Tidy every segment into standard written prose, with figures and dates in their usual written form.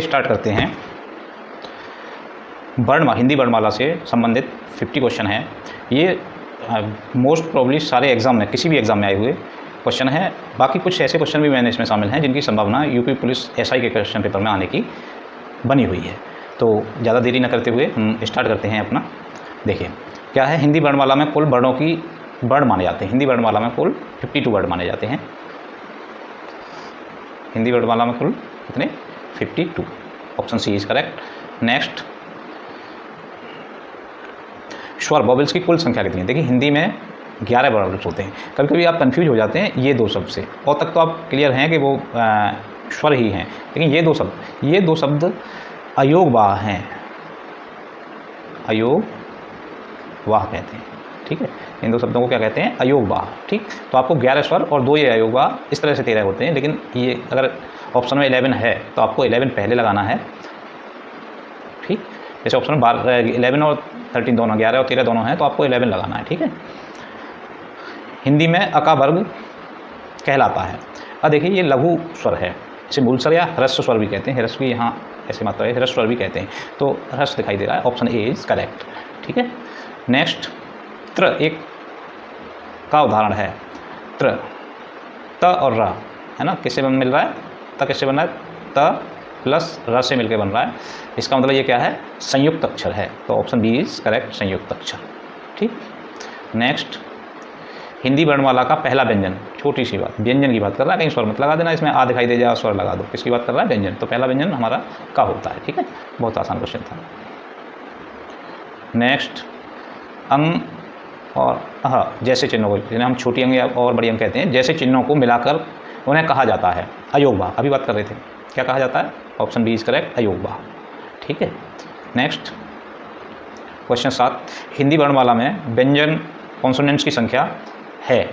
Start करते हैं। हिंदी वर्णमाला से संबंधित 50 क्वेश्चन हैं। ये मोस्ट प्रोबेबली सारे एग्जाम में, किसी भी एग्जाम में आए हुए क्वेश्चन है। बाकी कुछ ऐसे क्वेश्चन भी मैंने इसमें शामिल हैं जिनकी संभावना यूपी पुलिस एसआई के क्वेश्चन पेपर में आने की बनी हुई है। तो ज़्यादा देरी न करते हुए हम स्टार्ट करते हैं अपना। देखिए क्या है, हिंदी वर्णमाला में कुल वर्णों की वर्ण माने जाते हैं। हिंदी वर्णमाला में कुल 52 वर्ड माने जाते हैं। हिंदी वर्णमाला में कुल कितने? 52। Option C is correct. Next, स्वर वॉवेल्स की कुल संख्या कितनी है? देखिए हिंदी में 11 वॉवेल्स होते हैं। कभी कभी आप कंफ्यूज हो जाते हैं ये दो शब्द से, और तक तो आप क्लियर हैं कि वो स्वर ही हैं, लेकिन ये दो शब्द अयोगवाह हैं, अयोगवाह कहते हैं। ठीक है, इन दो शब्दों को क्या कहते हैं? अयोगवाह। ठीक, तो आपको 11 स्वर और 2 ये अयोगवाह, इस तरह से 13 होते हैं। लेकिन ये अगर ऑप्शन में 11 है तो आपको 11 पहले लगाना है। ठीक, जैसे ऑप्शन में 11 और 13 दोनों, 11 और 13 दोनों हैं, तो आपको 11 लगाना है। ठीक है, हिंदी में अका वर्ग कहलाता है। अब देखिए ये लघु स्वर है, इसे मूल स्वर या ह्रस्व स्वर भी कहते हैं। ह्रस्व की यहाँ ऐसे मात्रा है, ह्रस्व स्वर भी कहते हैं। तो ह्रस्व दिखाई दे रहा है, ऑप्शन ए इज करेक्ट। ठीक है, नेक्स्ट, त्र एक का उदाहरण है। त्र, त और र है ना, किससे मिल रहा है? त किससे बन रहा है? त प्लस र से मिलकर बन रहा है। इसका मतलब ये क्या है? संयुक्त अक्षर है। तो ऑप्शन बी इज करेक्ट, संयुक्त अक्षर। ठीक, नेक्स्ट, हिंदी वर्णमाला का पहला व्यंजन, छोटी सी बात, व्यंजन की बात कर रहा है, कहीं स्वर मत लगा देना इसमें, आ दिखाई दे जाए स्वर लगा दो। किसकी बात कर रहा है? व्यंजन। तो पहला व्यंजन हमारा का होता है। ठीक है, बहुत आसान क्वेश्चन था। नेक्स्ट, अंग और अह जैसे चिन्हों को, जिन्हें हम छोटी अंग या और बड़ी अंग कहते हैं, जैसे चिन्हों को मिलाकर उन्हें कहा जाता है अयोगवाह। अभी बात कर रहे थे, क्या कहा जाता है? ऑप्शन बी इज करेक्ट, अयोगवाह। ठीक है, नेक्स्ट क्वेश्चन 7, हिंदी वर्णमाला में व्यंजन कॉन्सोनेंट्स की संख्या है।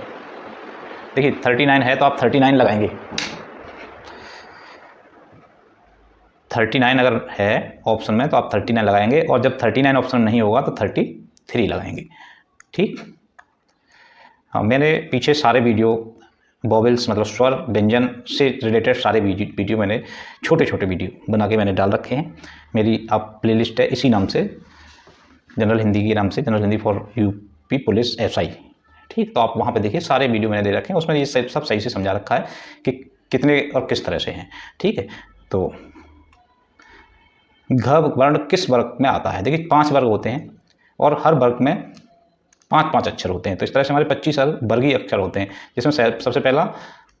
देखिए 39 है तो आप 39 लगाएंगे। 39 अगर है ऑप्शन में तो आप 39 लगाएंगे, और जब 39 ऑप्शन नहीं होगा तो 33 लगाएंगे। ठीक, हाँ, मैंने पीछे सारे वीडियो वॉवेल्स मतलब स्वर व्यंजन से रिलेटेड सारे वीडियो मैंने छोटे छोटे वीडियो बना के मैंने डाल रखे हैं। मेरी आप प्लेलिस्ट है इसी नाम से, जनरल हिंदी के नाम से, general Hindi for UP police SI. ठीक, तो आप वहाँ पे देखिए सारे वीडियो मैंने दे रखे हैं, उसमें ये सब सही से समझा रखा है कि कितने और किस तरह से हैं। ठीक है, तो घ वर्ण किस वर्ग में आता है? देखिए 5 वर्ग होते हैं और हर वर्ग में 5-5 अक्षर होते हैं। तो इस तरह से हमारे 25 वर्गीय अक्षर होते हैं, जिसमें सबसे पहला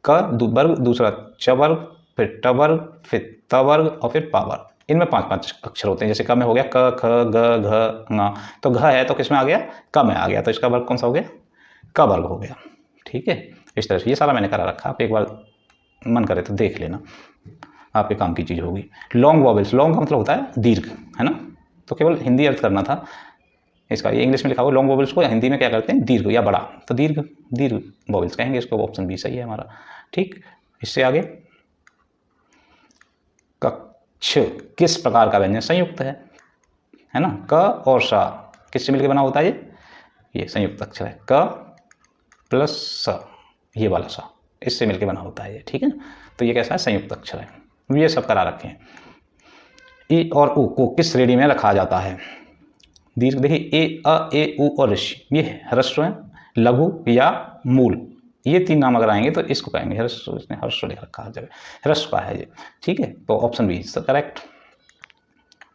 क वर्ग, दूसरा च वर्ग, फिर ट वर्ग, फिर त वर्ग और फिर पा वर्ग। इनमें 5-5 अक्षर होते हैं। जैसे क में हो गया क, ख, ग, घ, ङ। तो घ है तो किस में आ गया? क में आ गया, तो इसका वर्ग कौन सा हो गया? क वर्ग हो गया। ठीक है, इस तरह से ये सारा मैंने करा रखा, आप एक बार मन करे तो देख लेना, आपके काम की चीज़ होगी। लॉन्ग वॉवेल्स, लॉन्ग का मतलब होता है दीर्घ, है ना, तो केवल हिंदी अर्थ करना था इसका। ये इंग्लिश में लिखा हुआ लॉन्ग वॉवेल्स को हिंदी में क्या करते हैं? दीर्घ या बड़ा, तो दीर्घ वॉवेल्स कहेंगे इसको। ऑप्शन बी सही है हमारा। ठीक, इससे आगे, कक्ष किस प्रकार का व्यंजन? संयुक्त है ना। क और सा किससे मिलकर बना होता है? ये संयुक्त अक्षर है, क प्लस स, ये वाला सा, इससे मिलकर बना होता है ये। ठीक है ना, तो ये कैसा है? संयुक्त अक्षर है। ये सब करा रखे हैं। ई और उ को किस श्रेणी में रखा जाता है? दीर्घ, देखिए ए, अ, ए, उ और ऋषि, ये ह्रस्व है, लघु या मूल। ये 3 नाम अगर आएंगे तो इसको कहेंगे ह्रस्व। इसने ह्रस्व लिख रखा है जगह, ह्रस्व का है ये। ठीक है, तो option B is correct.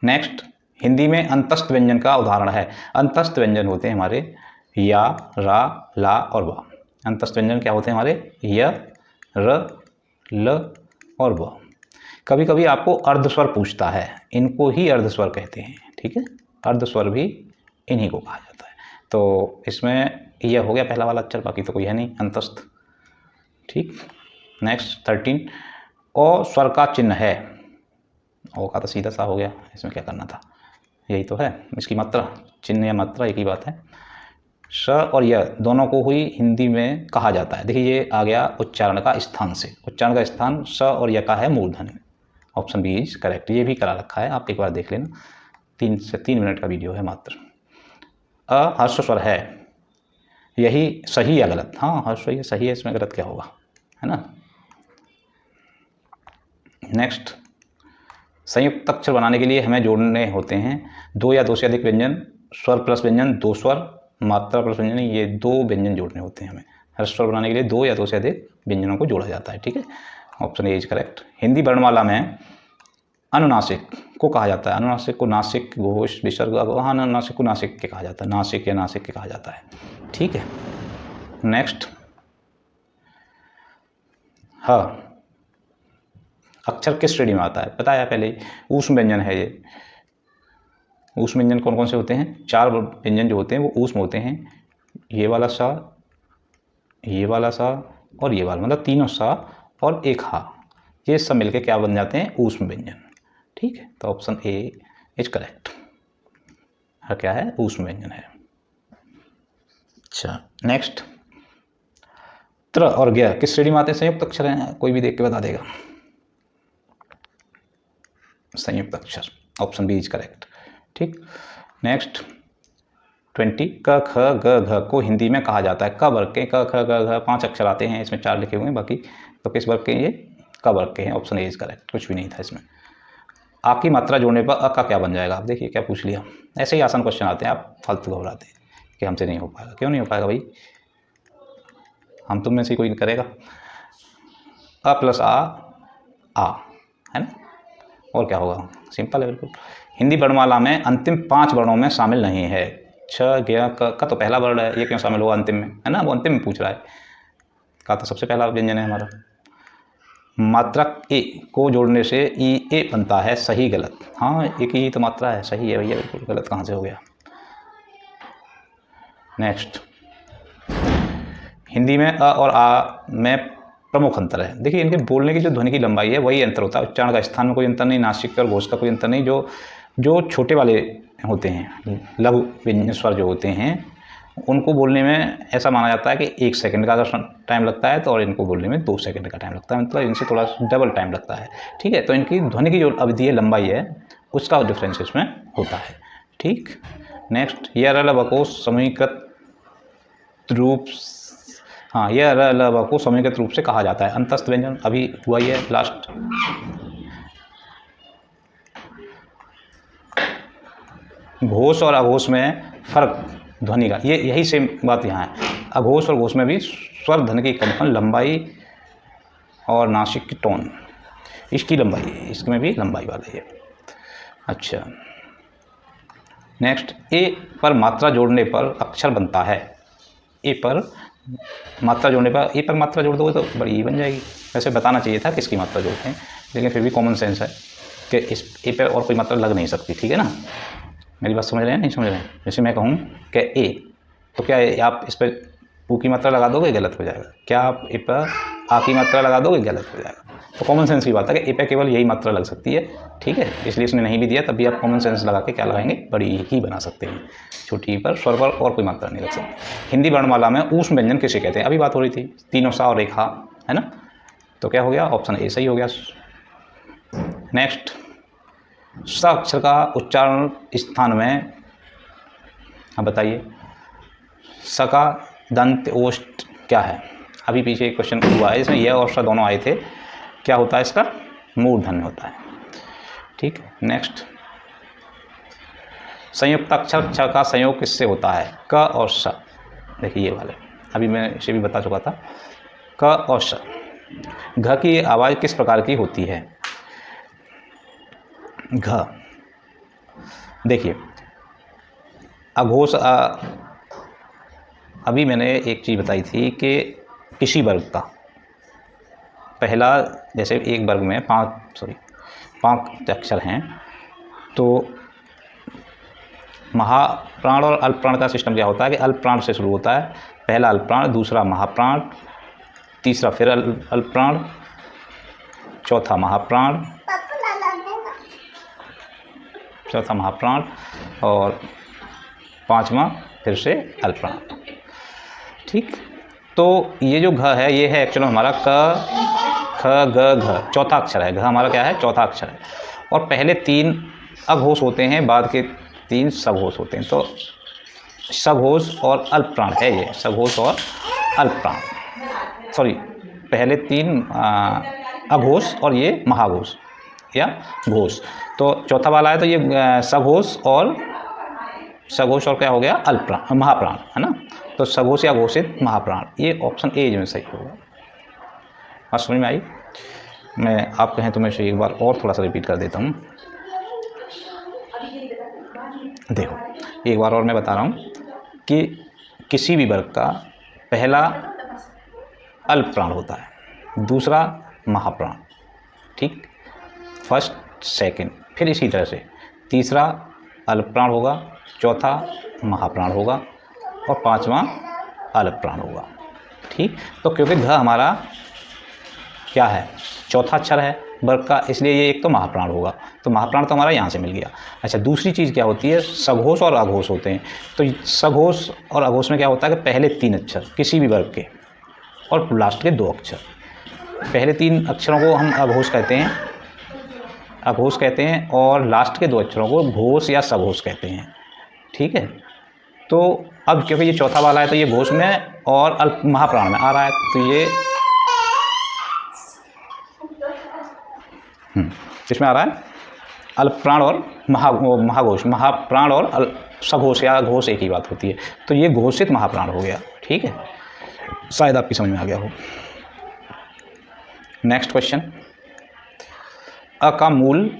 Next, Hindi में अंतस्थ व्यंजन का उदाहरण है। अंतस्थ व्यंजन होते हैं हमारे या, रा, ला और वा। अंतस्थ व्यंजन क्या होते हैं हमारे? य, र, ल और व। कभी कभी आपको अर्धस्वर पूछता है, इनको ही अर्धस्वर कहते हैं। ठीक है, अर्धस्वर भी इन्हीं को कहा जाता है। तो इसमें यह हो गया पहला वाला अक्षर, बाकी तो कोई है नहीं अंतस्थ। ठीक, नेक्स्ट 13, ओ स्वर का चिन्ह है। ओ का तो सीधा सा हो गया, इसमें क्या करना था? यही तो है, इसकी मात्रा, चिन्ह या मात्रा एक ही बात है। स और य दोनों को ही हिंदी में कहा जाता है। देखिए ये आ गया उच्चारण का स्थान से, उच्चारण का स्थान स और य का है मूर्धन्य। Option B is correct. ये भी करा रखा है, आप एक बार देख लेना, 3 से 3 मिनट का वीडियो है मात्र। अ ह्रस्व स्वर है, यही सही या गलत? हाँ, ह्रस्व ये सही है, इसमें गलत क्या होगा, है ना। नेक्स्ट, संयुक्त अक्षर बनाने के लिए हमें जोड़ने होते हैं 2 या 2 से अधिक व्यंजन, स्वर प्लस व्यंजन 2 स्वर, मात्रा प्लस व्यंजन, ये 2 व्यंजन जोड़ने होते हैं हमें। हर स्वर बनाने के लिए 2 या 2 से अधिक व्यंजनों को जोड़ा जाता है। ठीक है, option A is correct. Hindi वर्णमाला में अनुनासिक को कहा जाता है, अनुनासिक को नासिक, घोष, विसर्ग, हाँ अनुनासिक को नासिक के कहा जाता है, नासिक या नासिक के कहा जाता है। ठीक है, नेक्स्ट हाँ, अक्षर किस श्रेणी में आता है बताया पहले ही, ऊष्म व्यंजन है ये। ऊष्म व्यंजन कौन कौन से होते हैं? 4 व्यंजन जो होते हैं वो ऊष्म होते हैं, ये वाला सा, ये वाला सा और ये वाला, मतलब तीनों सा और एक हा, ये सब मिलके क्या बन जाते हैं? ऊष्म व्यंजन। ठीक है, तो ऑप्शन ए इज करेक्ट। हाँ क्या है? ऊष्म व्यंजन है। अच्छा नेक्स्ट, त्र और ज्ञ किस श्रेणी में आते हैं? संयुक्त अक्षर हैं, कोई भी देख के बता देगा। संयुक्त अक्षर, ऑप्शन बी इज करेक्ट। ठीक, नेक्स्ट 20, क ख ग घ को हिंदी में कहा जाता है क वर्ग के। क ख ग घ 5 अक्षर आते हैं, इसमें 4 लिखे हुए हैं, बाकी तो किस वर्ग के? ये क वर्ग के हैं। ऑप्शन ए इज करेक्ट, कुछ भी नहीं था इसमें। आ की मात्रा जोड़ने पर अ का क्या बन जाएगा? आप देखिए क्या पूछ लिया। ऐसे ही आसान क्वेश्चन आते हैं, आप फालतू घबराते हैं कि हमसे नहीं हो पाएगा। क्यों नहीं हो पाएगा भाई? हम तुम में से कोई करेगा। अ प्लस आ है ना, और क्या होगा? सिंपल है बिल्कुल। हिंदी वर्णमाला में अंतिम 5 वर्णों में शामिल नहीं है। छ ज्ञ क का तो पहला वर्ण है, ये क्यों शामिल हुआ अंतिम में? है ना, वो अंतिम में पूछ रहा है। का तो सबसे पहला व्यंजन है हमारा। मात्रक ए को जोड़ने से ई ए बनता है, सही गलत? हाँ, एक ही तो मात्रा है, सही है भैया बिल्कुल, गलत कहाँ से हो गया? नेक्स्ट, हिंदी में अ और आ में प्रमुख अंतर है। देखिए इनके बोलने की जो ध्वनि की लंबाई है वही अंतर होता है, उच्चारण का स्थान में कोई अंतर नहीं, नासिक और घोष का कोई अंतर नहीं। जो छोटे वाले होते हैं, लघु व्यंजन स्वर जो होते हैं, उनको बोलने में ऐसा माना जाता है कि 1 सेकंड का अगर टाइम लगता है तो, और इनको बोलने में 2 सेकंड का टाइम लगता है, मतलब इनसे थोड़ा डबल टाइम लगता है। ठीक है, तो इनकी ध्वनि की जो अवधि है, लंबाई है, उसका डिफरेंस इसमें होता है। ठीक, नेक्स्ट, यह र ल को समूहीकृत रूप, हाँ यह र ल को समूहीकृत रूप से कहा जाता है। अंतस्थ व्यंजन अभी हुआ ही है लास्ट। घोष और अघोष में फर्क ध्वनि का, ये यही सेम बात यहाँ है। अघोष और घोष में भी स्वर ध्वनि की कंपन, लंबाई और नासिक की टोन, इसकी लंबाई, इसमें भी लंबाई वाला है। अच्छा नेक्स्ट, ए पर मात्रा जोड़ने पर अक्षर बनता है। ए पर मात्रा जोड़ने पर, ए पर मात्रा जोड़ दोगे तो बड़ी ई बन जाएगी। वैसे बताना चाहिए था किसकी मात्रा जोड़ते हैं, लेकिन फिर भी कॉमन सेंस है कि इस ए पर और कोई मात्रा लग नहीं सकती। ठीक है ना, मेरी बात समझ रहे हैं नहीं समझ रहे हैं? जैसे मैं कहूँ कि ए, तो क्या आप इस पर ऊ की मात्रा लगा दोगे? गलत हो जाएगा। क्या आप ए पर आ की मात्रा लगा दोगे? गलत हो जाएगा। तो कॉमन सेंस की बात है कि ए पर केवल यही मात्रा लग सकती है। ठीक है, इसलिए इसने नहीं भी दिया, तब भी आप कॉमन सेंस लगा के क्या लगाएंगे? बड़ी ही बना सकते हैं। छोटी पर स्वर पर और कोई मात्रा नहीं लग सकती। हिंदी वर्णमाला में ऊष्म व्यंजन किसे कहते हैं? अभी बात हो रही थी, तीनों सा और एक हा, है ना, तो क्या हो गया? ऑप्शन ए सही हो गया। नेक्स्ट, स अक्षर का उच्चारण स्थान में, अब बताइए, स का दंत ओष्ठ क्या है? अभी पीछे एक क्वेश्चन हुआ है, इसमें यह और स दोनों आए थे। क्या होता है इसका? मूर्धन्य होता है। ठीक, नेक्स्ट, संयुक्त अक्षर छ का संयोग किससे होता है? क और स। देखिए ये वाले, अभी मैं इसे भी बता चुका था। क और स, घ की आवाज़ किस प्रकार की होती है? घ, देखिए अघोष अभी मैंने एक चीज़ बताई थी कि किसी वर्ग का पहला, जैसे एक वर्ग में 5 अक्षर हैं, तो महाप्राण और अल्पप्राण का सिस्टम क्या होता है कि अल्पप्राण से शुरू होता है। पहला अल्पप्राण, दूसरा महाप्राण, तीसरा फिर अल्पप्राण, चौथा महाप्राण, और 5वां फिर से अल्पप्राण। ठीक, तो ये जो घ है, ये है एक्चुअली हमारा क ख ग घ, चौथा अक्षर है। घ हमारा क्या है? चौथा अक्षर है। और पहले 3 अघोष होते हैं, बाद के 3 सघोष होते हैं। तो सघोष और अल्पप्राण है ये, सघोष और अल्पप्राण, सॉरी, पहले 3 अघोष और ये महाघोष, या घोष। तो चौथा वाला है तो ये सघोष और क्या हो गया, अल्पप्राण, महाप्राण, है ना। तो सघोष या घोषित महाप्राण, ये ऑप्शन ए में सही होगा। बात समझ में आई? मैं आप कहें तो मैं एक बार और थोड़ा सा रिपीट कर देता हूँ। देखो एक बार और मैं बता रहा हूँ कि किसी भी वर्ग का पहला अल्पप्राण होता है, दूसरा महाप्राण, ठीक, फर्स्ट सेकंड, फिर इसी तरह से तीसरा अल्पप्राण होगा, चौथा महाप्राण होगा और पांचवा अल्पप्राण होगा, ठीक। तो क्योंकि घ हमारा क्या है, चौथा अक्षर है वर्ग का, इसलिए ये एक तो महाप्राण होगा, तो महाप्राण तो हमारा यहाँ से मिल गया। अच्छा, दूसरी चीज़ क्या होती है, सघोष और अघोष होते हैं। तो सघोष और अघोष में क्या होता है कि पहले 3 अक्षर किसी भी वर्ग के और लास्ट के 2 अक्षर, पहले 3 अक्षरों को हम अघोष कहते हैं, और लास्ट के 2 अक्षरों को घोष या सघोष कहते हैं, ठीक है। तो अब क्योंकि ये चौथा वाला है तो ये घोष में और अल्प महाप्राण में आ रहा है, तो ये इसमें आ रहा है अल्पप्राण और महाघोष, महाप्राण और सघोष या घोष एक ही बात होती है, तो ये घोषित महाप्राण हो गया, ठीक है। शायद आपकी समझ में आ गया हो। नेक्स्ट क्वेश्चन, अ का मूल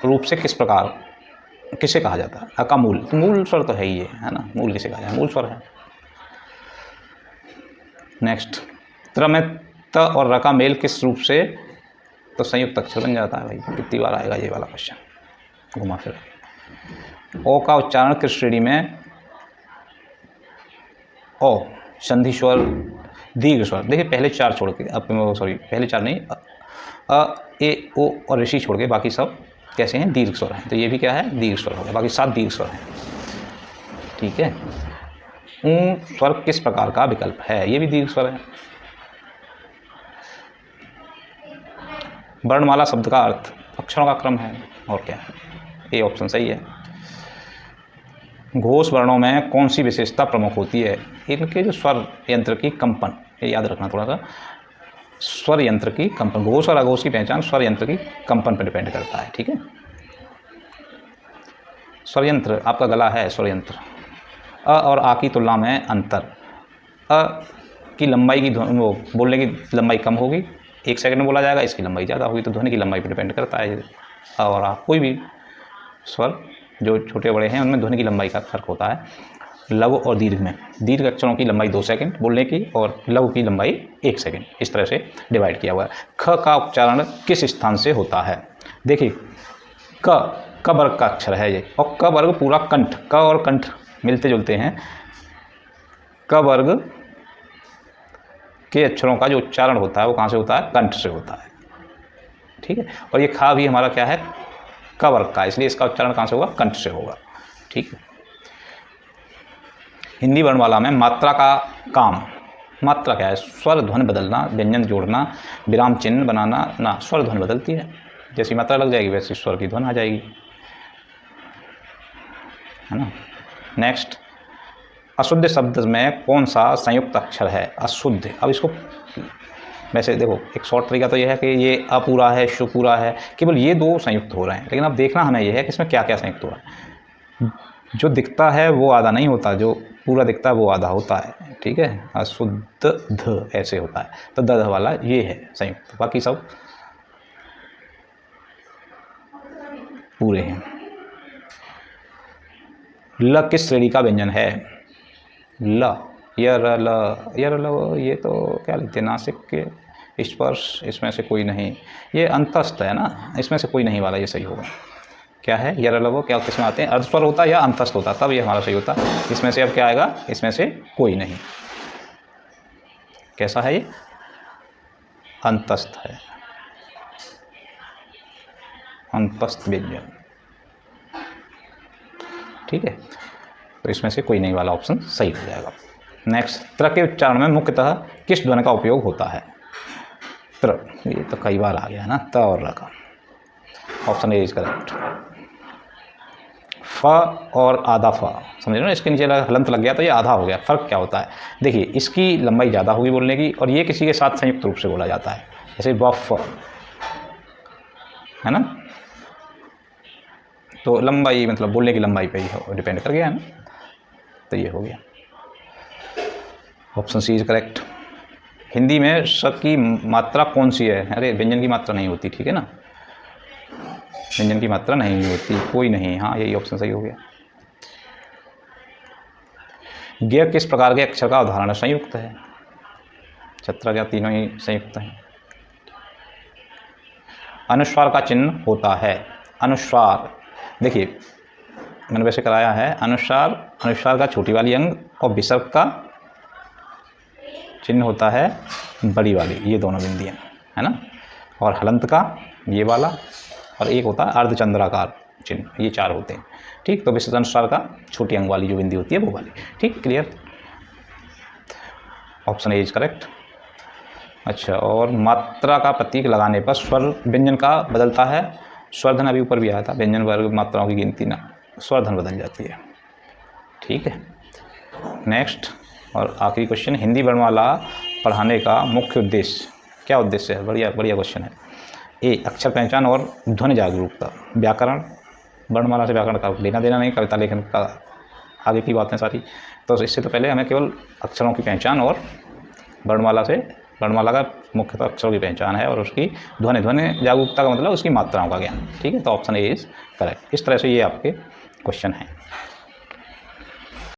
रूप से किसे कहा जाता है? अ का मूल, तो मूल स्वर तो है ही है ना, मूल किसे कहा जाता है, मूल स्वर है। नेक्स्ट, त्र में त और र का मेल किस रूप से तो संयुक्त अक्षर बन जाता है? भाई कितनी बार आएगा ये वाला क्वेश्चन, घुमा फिर। ओ का उच्चारण किस श्रेणी में? ओ संधि स्वर, दीर्घ स्वर। देखिए पहले 4 छोड़ के, पहले 4 नहीं, अ, ए, ओ और ऋषि छोड़ के बाकी सब कैसे हैं, दीर्घ स्वर हैं। तो ये भी क्या है, दीर्घ स्वर हो गया, बाकी 7 दीर्घ स्वर हैं, ठीक है। ऊ स्वर किस प्रकार का विकल्प है? ये भी दीर्घ स्वर है। वर्णमाला शब्द का अर्थ अक्षरों का क्रम है, और क्या है, ये ऑप्शन सही है। घोष वर्णों में कौन सी विशेषता प्रमुख होती है? इनके जो स्वर यंत्र की कंपन, ये याद रखना थोड़ा सा, स्वर यंत्र की कंपन, घोष और अघोष की पहचान स्वर यंत्र की कंपन पर डिपेंड करता है, ठीक है। स्वर यंत्र, आपका गला है स्वर यंत्र। अ और आ की तुलना में अंतर, अ की लंबाई की बोलने की लंबाई कम होगी, 1 सेकंड में बोला जाएगा, इसकी लंबाई ज़्यादा होगी, तो ध्वनि की लंबाई पर डिपेंड करता है। और आ, कोई भी स्वर जो छोटे बड़े हैं उनमें ध्वनि की लंबाई का फर्क होता है। लघु और दीर्घ में, दीर्घ अक्षरों की लंबाई 2 सेकंड बोलने की और लघु की लंबाई 1 सेकंड, इस तरह से डिवाइड किया हुआ है। ख का उच्चारण किस स्थान से होता है? देखिए क वर्ग का अक्षर है ये, और क वर्ग पूरा कंठ, क और कंठ मिलते जुलते हैं। क वर्ग के अक्षरों का जो उच्चारण होता है वो कहाँ से होता है? कंठ से होता है, ठीक है। और ये खा भी हमारा क्या है? क वर्ग का, इसलिए इसका उच्चारण कहाँ से होगा? कंठ से होगा, ठीक है। हिंदी वर्णमाला में मात्रा का काम, मात्रा क्या है? स्वर ध्वनि बदलना, व्यंजन जोड़ना, विराम चिन्ह बनाना ना, स्वर ध्वनि बदलती है, जैसी मात्रा लग जाएगी वैसी स्वर की ध्वनि आ जाएगी, है ना। नेक्स्ट, अशुद्ध शब्द में कौन सा संयुक्त अक्षर है? अशुद्ध, अब इसको वैसे देखो एक शॉर्ट तरीका तो ये है कि ये अपूरा है, शुपूरा है, केवल ये 2 संयुक्त हो रहे हैं, लेकिन अब देखना हमें ये है कि इसमें क्या क्या संयुक्त हो रहा है। जो दिखता है वो आधा नहीं होता, जो पूरा दिखता है वो आधा होता है, ठीक है। अशुद्ध ध ऐसे होता है, तो द वाला ये है संयुक्त, बाकी सब पूरे हैं। ल किस श्रेणी का व्यंजन है? ल, यर ल, ये तो क्या लिखते हैं, नासिक के स्पर्श, इसमें से कोई नहीं, ये अंतस्थ है ना, इसमें से कोई नहीं वाला ये सही होगा। क्या है? यर ल वो क्या किसमें आते हैं? अर्धस्वर होता है या अंतस्थ होता, तब ये हमारा सही होता। इसमें से अब क्या आएगा? इसमें से कोई नहीं। कैसा है ये? अंतस्थ है, अंतस्थ व्यंजन, ठीक है। तो इसमें से कोई नहीं वाला ऑप्शन सही हो जाएगा। नेक्स्ट, त्र के उच्चारण में मुख्यतः किस ध्वनि का उपयोग होता है? त्र, ये तो कई बार आ गया है ना, त और र का, ऑप्शन ए इज करेक्ट। फ और आधा फ, समझ रहे हो, इसके नीचे हलंत लग गया तो ये आधा हो गया। फ़र्क क्या होता है? देखिए इसकी लंबाई ज़्यादा होगी बोलने की, और ये किसी के साथ संयुक्त रूप से बोला जाता है, जैसे वफ, है ना। तो लंबाई मतलब बोलने की लंबाई पे ही डिपेंड कर गया है ना। तो ये हो गया, option C is correct. Hindi में स की मात्रा कौन सी है? अरे व्यंजन की मात्रा नहीं होती, ठीक है ना, व्यंजन की मात्रा नहीं होती, कोई नहीं। हाँ यही ऑप्शन सही हो गया। ज्ञ किस प्रकार के अक्षर का उदाहरण है? संयुक्त है। छत्र ज्ञ तीनों ही संयुक्त हैं। अनुस्वार का चिन्ह होता है। अनुस्वार देखिए मैंने वैसे कराया है, अनुस्वार का छोटी वाली अंग और विसर्ग का चिन्ह होता है बड़ी वाली, ये दोनों बिंदियाँ है ना। और हलंत का ये वाला, और एक होता है अर्धचंद्राकार चिन्ह, ये 4 होते हैं। ठीक, तो विसर्ग अनुस्वार का छोटी अंग वाली जो बिंदी होती है वो वाली। ठीक, clear, option A is correct. अच्छा, और मात्रा का प्रतीक लगाने पर स्वर व्यंजन का बदलता है। स्वरधन अभी ऊपर भी आया था, व्यंजन वर्ग मात्राओं की गिनती ना, स्वरधन बदल जाती है। ठीक है, नेक्स्ट और आखिरी क्वेश्चन, हिंदी वर्णमाला पढ़ाने का मुख्य उद्देश्य क्या उद्देश्य है? बढ़िया क्वेश्चन है। ए अक्षर पहचान और ध्वनि जागरूकता। व्याकरण, वर्णमाला से व्याकरण का लेना देना नहीं, कविता लेखन का आगे की बातें सारी। तो इससे तो पहले हमें केवल अक्षरों की पहचान और वर्णमाला का मुख्यतः अक्षरों की पहचान है और उसकी ध्वनि जागरूकता का मतलब उसकी मात्राओं का ज्ञान। ठीक है, तो ऑप्शन ए इज करेक्ट। इस तरह से ये आपके क्वेश्चन हैं।